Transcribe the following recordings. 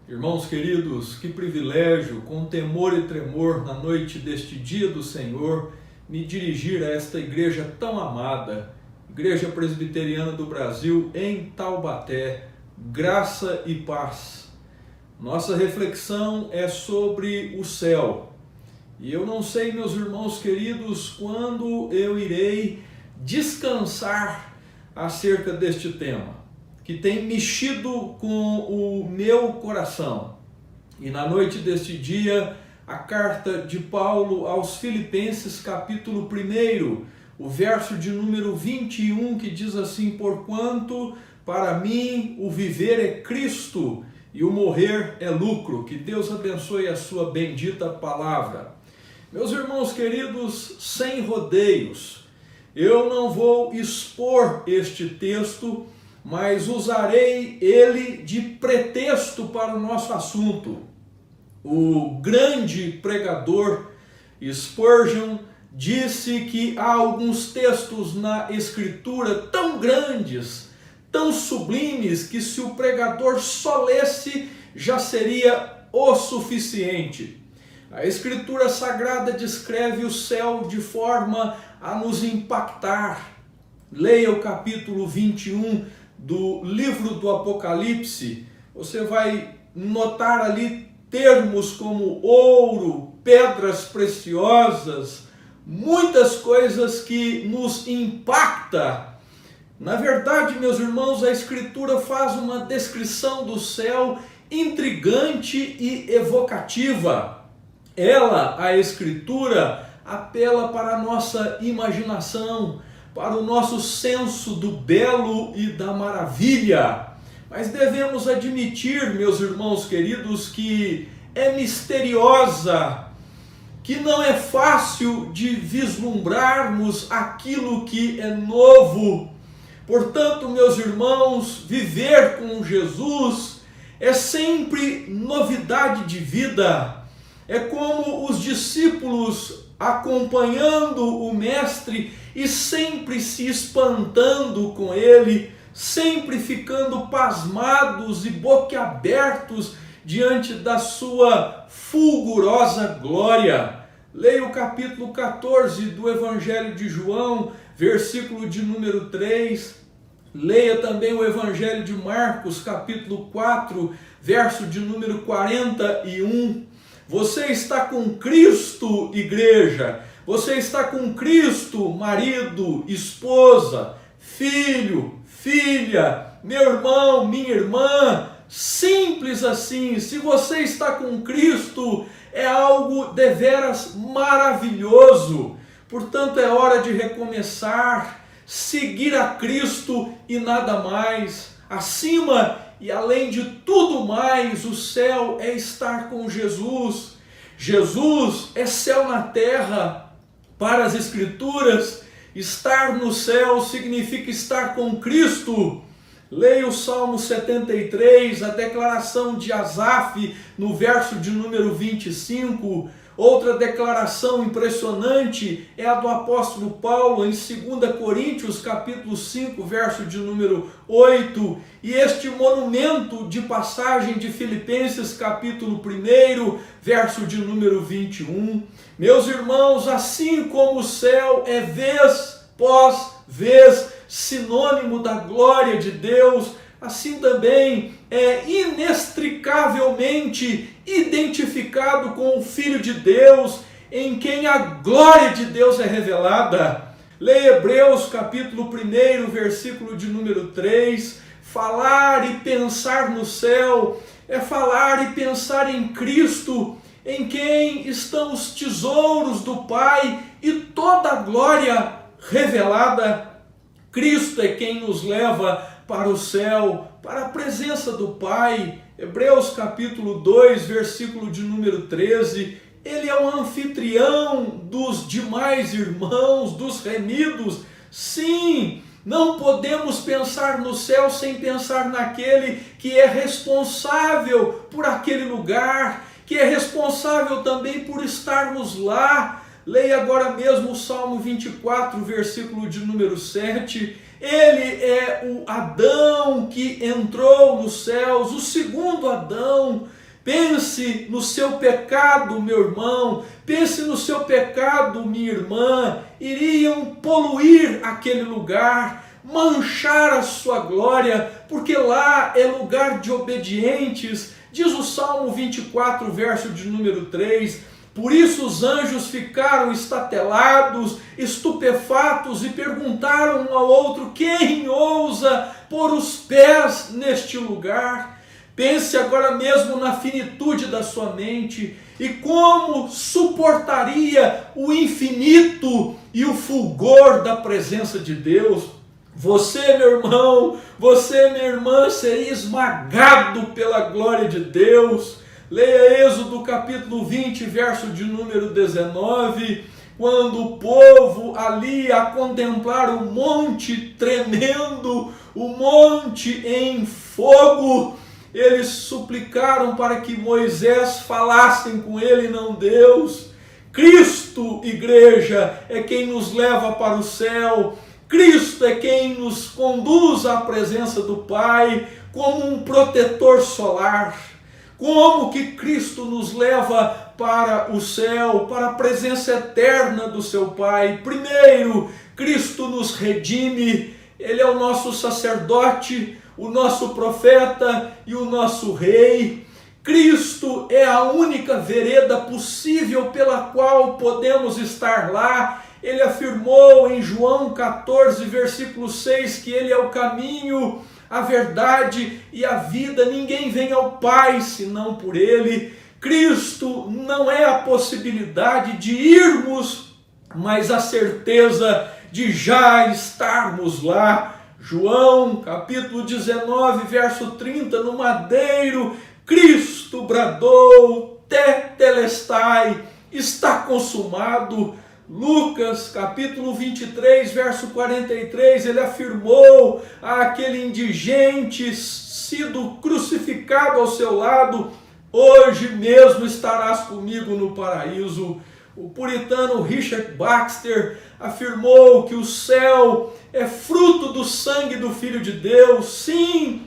Irmãos queridos, que privilégio, com temor e tremor, na noite deste dia do Senhor, me dirigir a esta igreja tão amada, Igreja Presbiteriana do Brasil, em Taubaté. Graça e paz. Nossa reflexão é sobre o céu. E eu não sei, meus irmãos queridos, quando eu irei descansar acerca deste tema, que tem mexido com o meu coração. E na noite deste dia, a carta de Paulo aos Filipenses, capítulo 1, o verso de número 21, que diz assim: porquanto para mim o viver é Cristo e o morrer é lucro. Que Deus abençoe a sua bendita palavra. Meus irmãos queridos, sem rodeios, eu não vou expor este texto, mas usarei ele de pretexto para o nosso assunto. O grande pregador Spurgeon disse que há alguns textos na Escritura tão grandes, tão sublimes, que se o pregador só lesse já seria o suficiente. A Escritura Sagrada descreve o céu de forma a nos impactar. Leia o capítulo 21 do livro do Apocalipse, você vai notar ali termos como ouro, pedras preciosas, muitas coisas que nos impactam. Na verdade, meus irmãos, a Escritura faz uma descrição do céu intrigante e evocativa. Ela, a Escritura, apela para a nossa imaginação, para o nosso senso do belo e da maravilha. Mas devemos admitir, meus irmãos queridos, que é misteriosa, que não é fácil de vislumbrarmos aquilo que é novo. Portanto, meus irmãos, viver com Jesus é sempre novidade de vida. É como os discípulos acompanhando o Mestre e sempre se espantando com ele, sempre ficando pasmados e boquiabertos diante da sua fulgurosa glória. Leia o capítulo 14 do Evangelho de João, versículo de número 3. Leia também o Evangelho de Marcos, capítulo 4, verso de número 41. Você está com Cristo, igreja. Você está com Cristo, marido, esposa, filho, filha, meu irmão, minha irmã. Simples assim. Se você está com Cristo, é algo deveras maravilhoso. Portanto, é hora de recomeçar, seguir a Cristo e nada mais. Acima e além de tudo mais, o céu é estar com Jesus. Jesus é céu na terra. Para as Escrituras, estar no céu significa estar com Cristo. Leia o Salmo 73, a declaração de Asaf, no verso de número 25. Outra declaração impressionante é a do apóstolo Paulo em 2 Coríntios, capítulo 5, verso de número 8. E este monumento de passagem de Filipenses, capítulo 1, verso de número 21. Meus irmãos, assim como o céu é vez pós vez sinônimo da glória de Deus, assim também é inextricavelmente identificado com o Filho de Deus, em quem a glória de Deus é revelada. Leia Hebreus capítulo 1, versículo de número 3. Falar e pensar no céu é falar e pensar em Cristo, em quem estão os tesouros do Pai e toda a glória revelada. Cristo é quem nos leva para o céu, para a presença do Pai. Hebreus capítulo 2, versículo de número 13. Ele é o anfitrião dos demais irmãos, dos remidos. Sim, não podemos pensar no céu sem pensar naquele que é responsável por aquele lugar, que é responsável também por estarmos lá. Leia agora mesmo o Salmo 24, versículo de número 7. Ele é o Adão que entrou nos céus, o segundo Adão. Pense no seu pecado, meu irmão, pense no seu pecado, minha irmã. Iriam poluir aquele lugar, manchar a sua glória, porque lá é lugar de obedientes. Diz o Salmo 24, verso de número 3, por isso os anjos ficaram estatelados, estupefatos e perguntaram um ao outro, quem ousa pôr os pés neste lugar? Pense agora mesmo na finitude da sua mente e como suportaria o infinito e o fulgor da presença de Deus. Você, meu irmão, você, minha irmã, seria esmagado pela glória de Deus. Leia Êxodo capítulo 20, verso de número 19, quando o povo ali a contemplar o monte tremendo, o monte em fogo, eles suplicaram para que Moisés falassem com ele, não Deus. Cristo, igreja, é quem nos leva para o céu. Cristo é quem nos conduz à presença do Pai como um protetor solar. Como que Cristo nos leva para o céu, para a presença eterna do seu Pai? Primeiro, Cristo nos redime, Ele é o nosso sacerdote, o nosso profeta e o nosso rei. Cristo é a única vereda possível pela qual podemos estar lá. Ele afirmou em João 14, versículo 6, que Ele é o caminho, a verdade e a vida. Ninguém vem ao Pai senão por Ele. Cristo não é a possibilidade de irmos, mas a certeza de já estarmos lá. João capítulo 19, verso 30, no madeiro, Cristo bradou, tetelestai, está consumado. Lucas capítulo 23, verso 43, ele afirmou àquele indigente sido crucificado ao seu lado, hoje mesmo estarás comigo no paraíso. O puritano Richard Baxter afirmou que o céu é fruto do sangue do Filho de Deus, sim,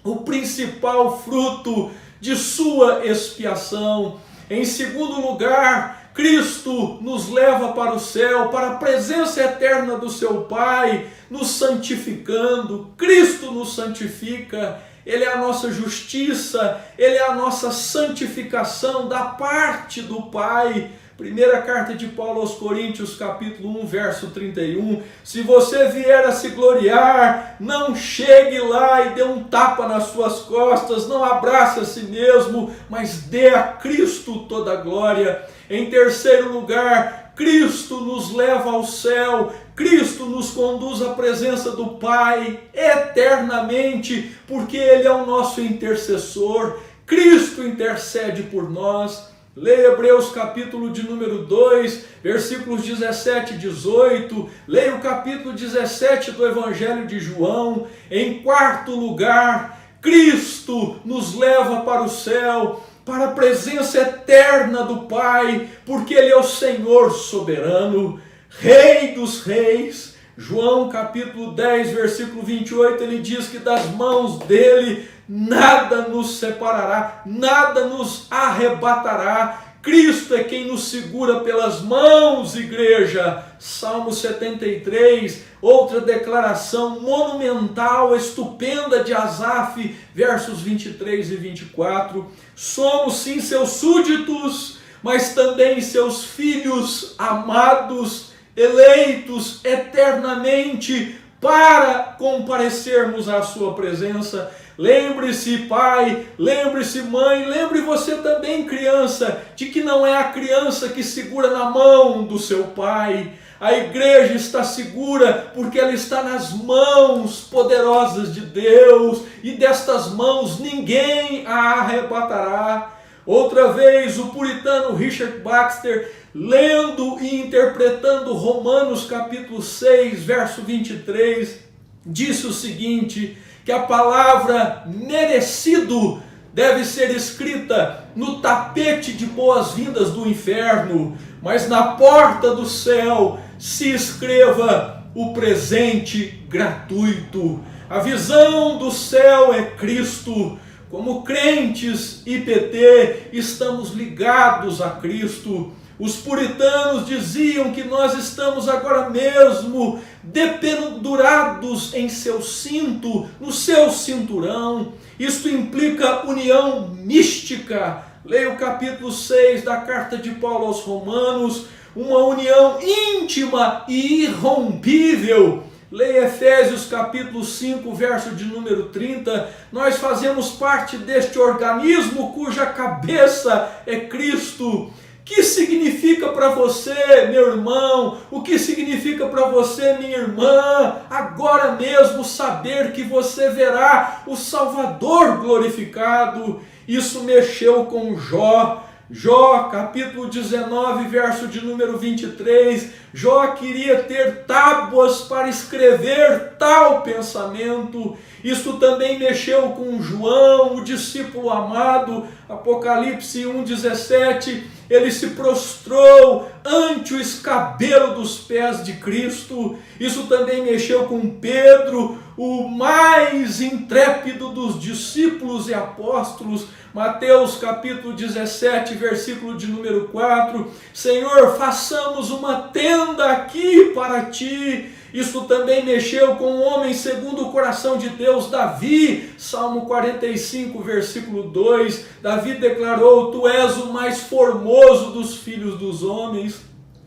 o principal fruto de sua expiação. Em segundo lugar, Cristo nos leva para o céu, para a presença eterna do seu Pai, nos santificando. Cristo nos santifica, Ele é a nossa justiça, Ele é a nossa santificação da parte do Pai. Primeira carta de Paulo aos Coríntios, capítulo 1, verso 31. Se você vier a se gloriar, não chegue lá e dê um tapa nas suas costas, não abrace a si mesmo, mas dê a Cristo toda a glória. Em terceiro lugar, Cristo nos leva ao céu, Cristo nos conduz à presença do Pai eternamente, porque Ele é o nosso intercessor. Cristo intercede por nós. Leia Hebreus capítulo de número 2, versículos 17 e 18. Leia o capítulo 17 do Evangelho de João. Em quarto lugar, Cristo nos leva para o céu, para a presença eterna do Pai, porque Ele é o Senhor soberano, Rei dos reis. João capítulo 10, versículo 28, ele diz que das mãos dele nada nos separará, nada nos arrebatará. Cristo é quem nos segura pelas mãos, igreja. Salmo 73, outra declaração monumental, estupenda de Asaf, versos 23 e 24. Somos sim seus súditos, mas também seus filhos amados, eleitos eternamente para comparecermos à sua presença. Lembre-se, pai, lembre-se, mãe, lembre você também, criança, de que não é a criança que segura na mão do seu pai. A igreja está segura porque ela está nas mãos poderosas de Deus, e destas mãos ninguém a arrebatará. Outra vez, o puritano Richard Baxter, lendo e interpretando Romanos capítulo 6, verso 23, disse o seguinte, que a palavra merecido deve ser escrita no tapete de boas-vindas do inferno, mas na porta do céu se escreva o presente gratuito. A visão do céu é Cristo. Como crentes IPT, estamos ligados a Cristo. Os puritanos diziam que nós estamos agora mesmo dependurados em seu cinto, no seu cinturão. Isto implica união mística. Leia o capítulo 6 da carta de Paulo aos Romanos, uma união íntima e irrompível. Leia Efésios capítulo 5, verso de número 30. Nós fazemos parte deste organismo cuja cabeça é Cristo. O que significa para você, meu irmão? O que significa para você, minha irmã? Agora mesmo saber que você verá o Salvador glorificado. Isso mexeu com Jó. Jó, capítulo 19, verso de número 23, Jó queria ter tábuas para escrever tal pensamento. Isto também mexeu com João, o discípulo amado, Apocalipse 1,17, ele se prostrou ante o escabelo dos pés de Cristo. Isso também mexeu com Pedro, o mais intrépido dos discípulos e apóstolos. Mateus capítulo 17, versículo de número 4, Senhor, façamos uma tenda aqui para ti. Isso também mexeu com o homem segundo o coração de Deus, Davi, Salmo 45, versículo 2, Davi declarou, tu és o mais formoso dos filhos dos homens.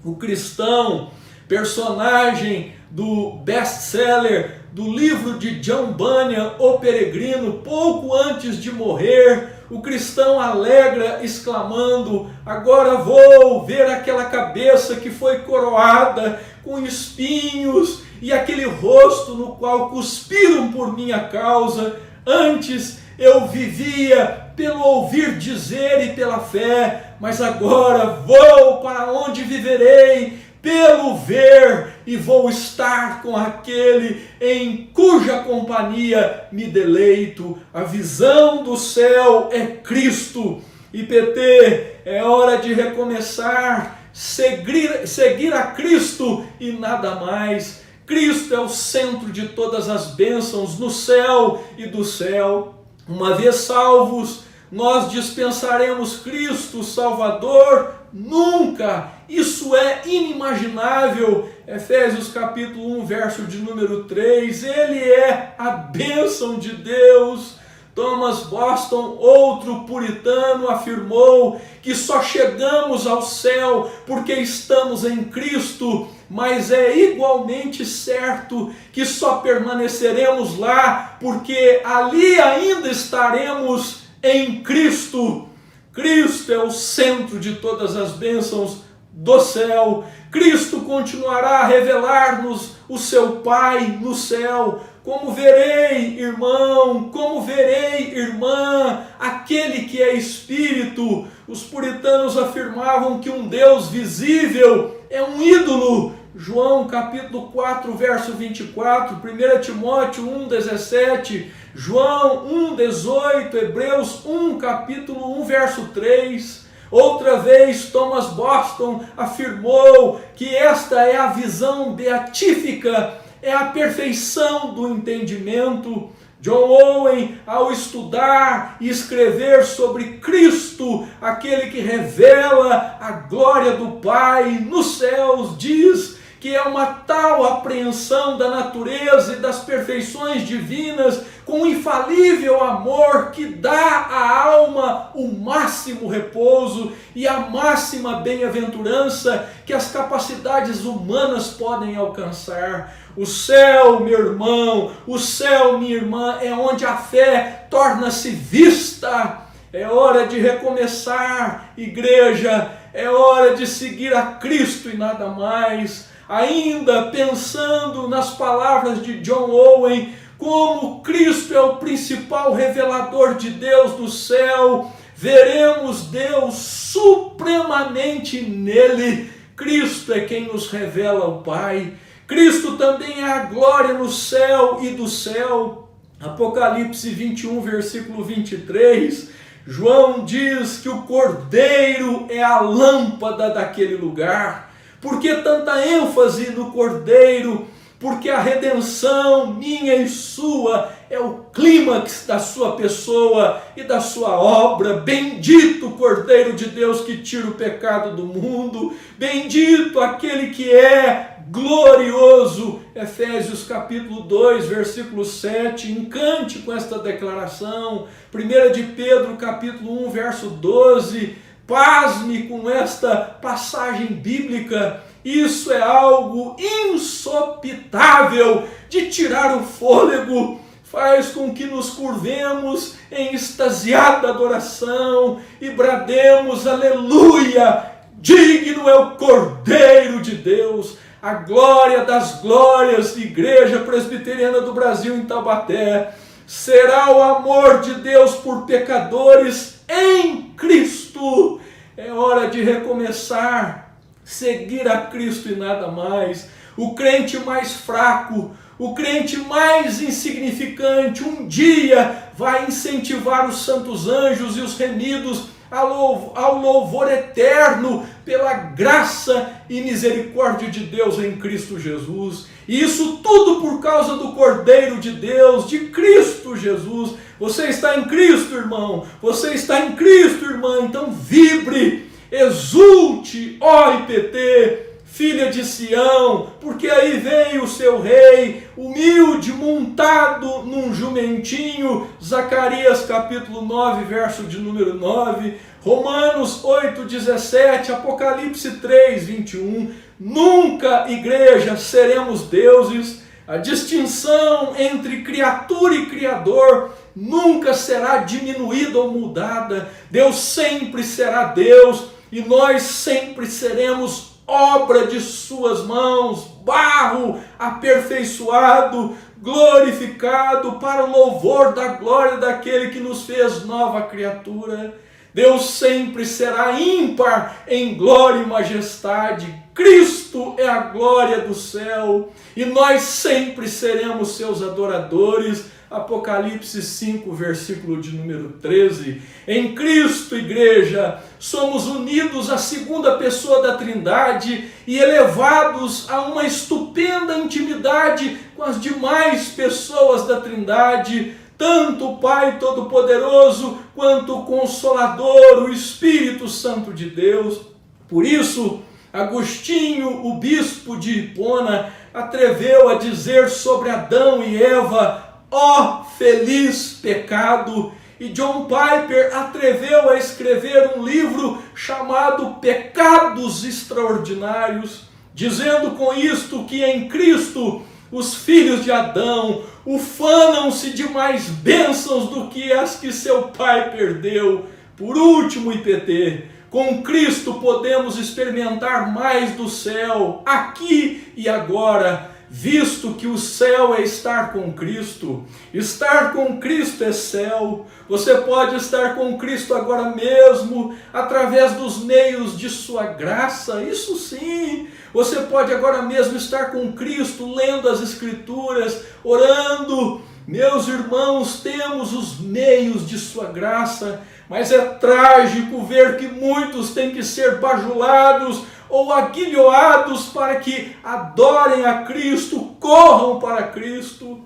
O cristão, personagem do best-seller, do livro de John Bunyan, O Peregrino, pouco antes de morrer, o cristão alegra exclamando, agora vou ver aquela cabeça que foi coroada com espinhos e aquele rosto no qual cuspiram por minha causa. Antes eu vivia pelo ouvir dizer e pela fé, mas agora vou para onde viverei pelo ver, e vou estar com aquele em cuja companhia me deleito. A visão do céu é Cristo. IPT, é hora de recomeçar, seguir a Cristo e nada mais. Cristo é o centro de todas as bênçãos no céu e do céu. Uma vez salvos, nós dispensaremos Cristo Salvador? Nunca! Isso é inimaginável. Efésios capítulo 1, verso de número 3. Ele é a bênção de Deus. Thomas Boston, outro puritano, afirmou que só chegamos ao céu porque estamos em Cristo, mas é igualmente certo que só permaneceremos lá porque ali ainda estaremos em Cristo. Cristo é o centro de todas as bênçãos do céu. Cristo continuará a revelar-nos o seu Pai no céu. Como verei, irmão, como verei, irmã, aquele que é Espírito? Os puritanos afirmavam que um Deus visível é um ídolo. João capítulo 4, verso 24, 1 Timóteo 1,17, João 1,18, Hebreus 1, capítulo 1, verso 3. Outra vez, Thomas Boston afirmou que esta é a visão beatífica, é a perfeição do entendimento. John Owen, ao estudar e escrever sobre Cristo, aquele que revela a glória do Pai nos céus, diz que é uma tal apreensão da natureza e das perfeições divinas, com um infalível amor que dá à alma o máximo repouso e a máxima bem-aventurança que as capacidades humanas podem alcançar. O céu, meu irmão, o céu, minha irmã, é onde a fé torna-se vista. É hora de recomeçar, igreja, é hora de seguir a Cristo e nada mais. Ainda pensando nas palavras de John Owen, como Cristo é o principal revelador de Deus no céu, veremos Deus supremamente nele. Cristo é quem nos revela o Pai. Cristo também é a glória no céu e do céu. Apocalipse 21, versículo 23, João diz que o Cordeiro é a lâmpada daquele lugar. Por que tanta ênfase no Cordeiro? porque a redenção minha e sua é o clímax da sua pessoa e da sua obra. Bendito o Cordeiro de Deus que tira o pecado do mundo, bendito aquele que é glorioso. Efésios capítulo 2, versículo 7, encante com esta declaração. 1 de Pedro capítulo 1, verso 12, pasme com esta passagem bíblica. Isso é algo insopitável, de tirar o fôlego, faz com que nos curvemos em extasiada adoração e brademos aleluia, digno é o Cordeiro de Deus, a glória das glórias, Igreja Presbiteriana do Brasil em Taubaté. Será o amor de Deus por pecadores em Cristo. É hora de recomeçar, seguir a Cristo e nada mais. O crente mais fraco, o crente mais insignificante, um dia vai incentivar os santos anjos e os remidos ao louvor eterno pela graça e misericórdia de Deus em Cristo Jesus. E isso tudo por causa do Cordeiro de Deus, de Cristo Jesus. Você está em Cristo, irmão. Você está em Cristo, irmã. Então vibre, exulte, ó IPT, filha de Sião, porque aí veio o seu rei, humilde, montado num jumentinho. Zacarias capítulo 9, verso de número 9, Romanos 8, 17, Apocalipse 3, 21. Nunca, igreja, seremos deuses. A distinção entre criatura e criador nunca será diminuída ou mudada. Deus sempre será Deus e nós sempre seremos obra de suas mãos, barro aperfeiçoado, glorificado para o louvor da glória daquele que nos fez nova criatura. Deus sempre será ímpar em glória e majestade. Cristo é a glória do céu e nós sempre seremos seus adoradores. Apocalipse 5, versículo de número 13. Em Cristo, igreja, somos unidos à segunda pessoa da Trindade e elevados a uma estupenda intimidade com as demais pessoas da Trindade, tanto o Pai Todo-Poderoso quanto o Consolador, o Espírito Santo de Deus. Por isso, Agostinho, o bispo de Hipona, atreveu a dizer sobre Adão e Eva: ó feliz pecado! E John Piper atreveu a escrever um livro chamado Pecados Extraordinários, dizendo com isto que em Cristo os filhos de Adão ufanam-se de mais bênçãos do que as que seu pai perdeu. Por último, IPT, com Cristo podemos experimentar mais do céu, aqui e agora, visto que o céu é estar com Cristo. Estar com Cristo é céu. Você pode estar com Cristo agora mesmo, através dos meios de sua graça, isso sim. Você pode agora mesmo estar com Cristo, lendo as Escrituras, orando. Meus irmãos, temos os meios de sua graça, mas é trágico ver que muitos têm que ser bajulados ou aguilhoados para que adorem a Cristo, corram para Cristo.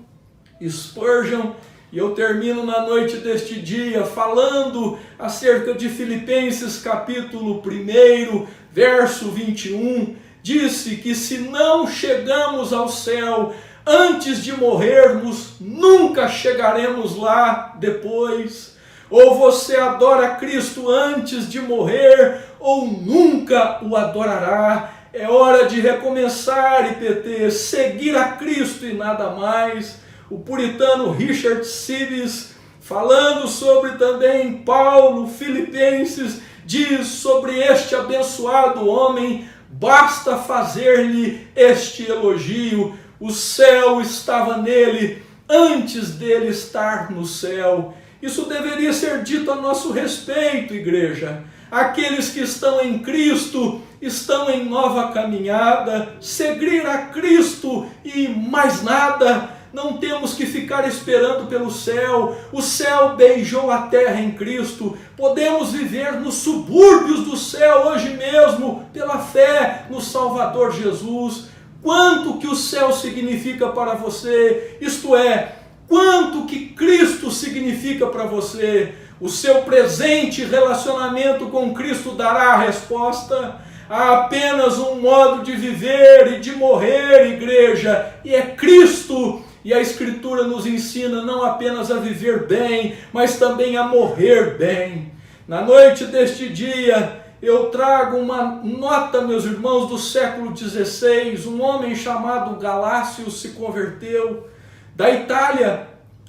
Spurgeon, e eu termino na noite deste dia falando acerca de Filipenses capítulo 1, verso 21, disse que se não chegamos ao céu antes de morrermos, nunca chegaremos lá depois. Ou você adora Cristo antes de morrer, ou nunca o adorará. É hora de recomeçar, IPT, seguir a Cristo e nada mais. O puritano Richard Sibbes, falando sobre também Paulo, Filipenses, diz sobre este abençoado homem: basta fazer-lhe este elogio, o céu estava nele antes dele estar no céu. Isso deveria ser dito a nosso respeito, igreja. Aqueles que estão em Cristo estão em nova caminhada, seguir a Cristo e mais nada. Não temos que ficar esperando pelo céu. O céu beijou a terra em Cristo. Podemos viver nos subúrbios do céu hoje mesmo, pela fé no Salvador Jesus. quanto que o céu significa para você, isto é, quanto que Cristo significa para você. O seu presente relacionamento com Cristo dará a resposta. Há apenas um modo de viver e de morrer, igreja, e é Cristo. E a Escritura nos ensina não apenas a viver bem, mas também a morrer bem. Na noite deste dia, eu trago uma nota, meus irmãos, do século XVI. Um homem chamado Galácio se converteu da Itália,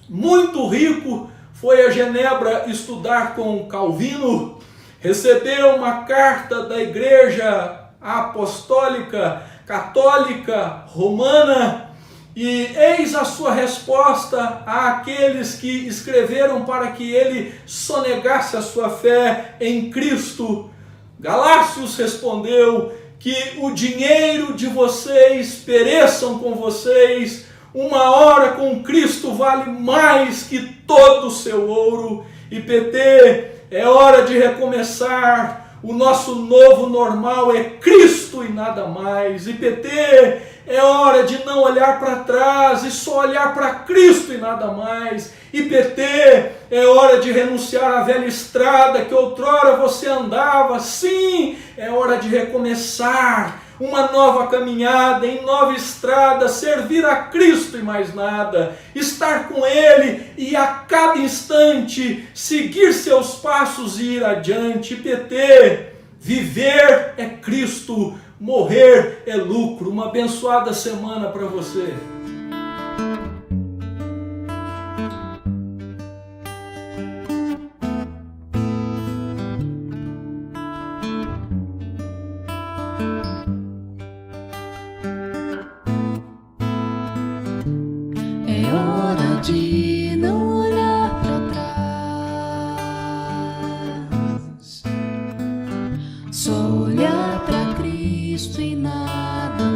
muito rico, foi a Genebra estudar com Calvino, recebeu uma carta da Igreja Apostólica, Católica, Romana, e eis a sua resposta àqueles que escreveram para que ele sonegasse a sua fé em Cristo. Galácios respondeu que o dinheiro de vocês pereçam com vocês, uma hora com Cristo vale mais que todo o seu ouro. IPT, é hora de recomeçar. O nosso novo normal é Cristo e nada mais. IPT, é hora de não olhar para trás e só olhar para Cristo e nada mais. IPT, é hora de renunciar à velha estrada que outrora você andava. Sim, é hora de recomeçar uma nova caminhada em nova estrada, servir a Cristo e mais nada, estar com Ele e a cada instante seguir seus passos e ir adiante. IPT, viver é Cristo, morrer é lucro. Uma abençoada semana para você. De não olhar para trás, só olhar para Cristo e nada mais.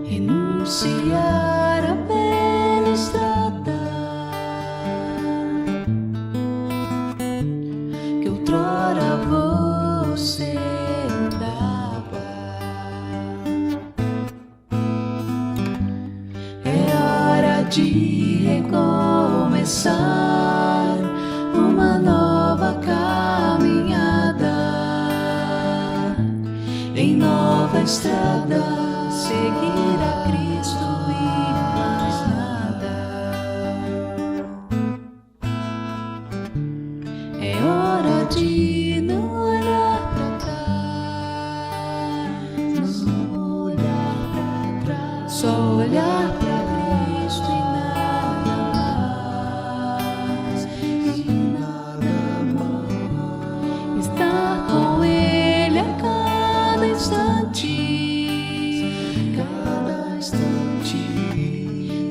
Renunciar à velha estrada que outrora você de recomeçar uma nova caminhada em nova estrada, seguir a Cristo e mais nada. É hora de não olhar para trás, não olhar para trás, só olhar para Cristo e nada mais. Estar com Ele a cada instante,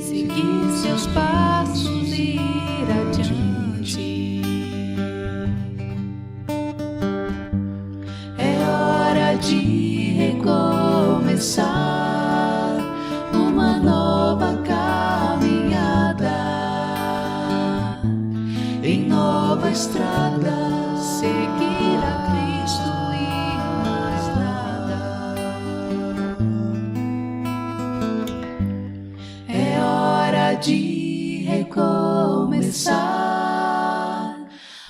seguir seus passos e ir adiante. É hora de recomeçar uma nova caminhada em nova estrada, seguir a Cristo e mais nada. É hora de recomeçar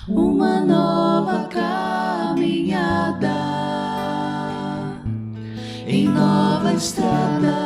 uma nova caminhada em nova estrada,